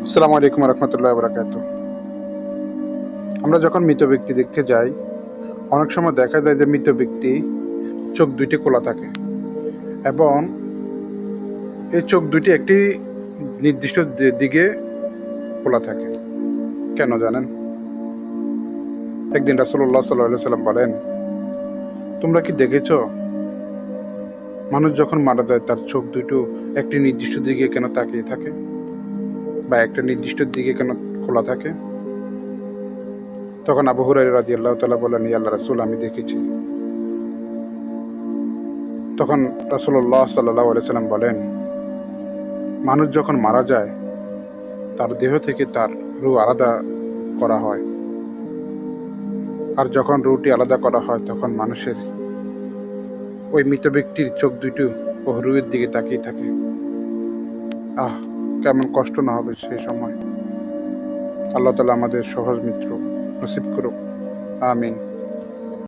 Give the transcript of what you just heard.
আসসালামু আলাইকুম রহমতুল্লাহ বরাকাতু। আমরা যখন মৃত ব্যক্তি দেখতে যাই, অনেক সময় দেখা যায় যে মৃত ব্যক্তি চোখ দুইটি খোলা থাকে এবং এই চোখ দুইটি একটি নির্দিষ্ট দিকে খোলা থাকে। কেন জানেন? একদিন রাসূলুল্লাহ সাল্লাল্লাহু আলাইহি সাল্লাম বলেন, তোমরা কি দেখেছো মানুষ যখন মারা যায় তার চোখ দুটো একটি নির্দিষ্ট দিকে কেন তাকিয়ে থাকে বা একটা নির্দিষ্ট দিকে কেন খোলা থাকে? তখন আবু হুরায়রা রাদিয়াল্লাহু তাআলা বলেন, ইয়া আল্লাহর রাসূল, আমি দেখেছি। তখন রাসূলুল্লাহ সাল্লাল্লাহু আলাইহি সাল্লাম বলেন, মানুষ যখন মারা যায় তার দেহ থেকে তার রূহ আলাদা করা হয়, আর যখন রূহটি আলাদা করা হয় তখন মানুষের ওই মৃত ব্যক্তির চোখ দুটো ও রূহের দিকে তাকিয়ে থাকে। আহ, কেমন কষ্ট না হবে সেই সময়। আল্লাহ তাআলা আমাদের সহজ মিত্র নসিব করুক। আমিন।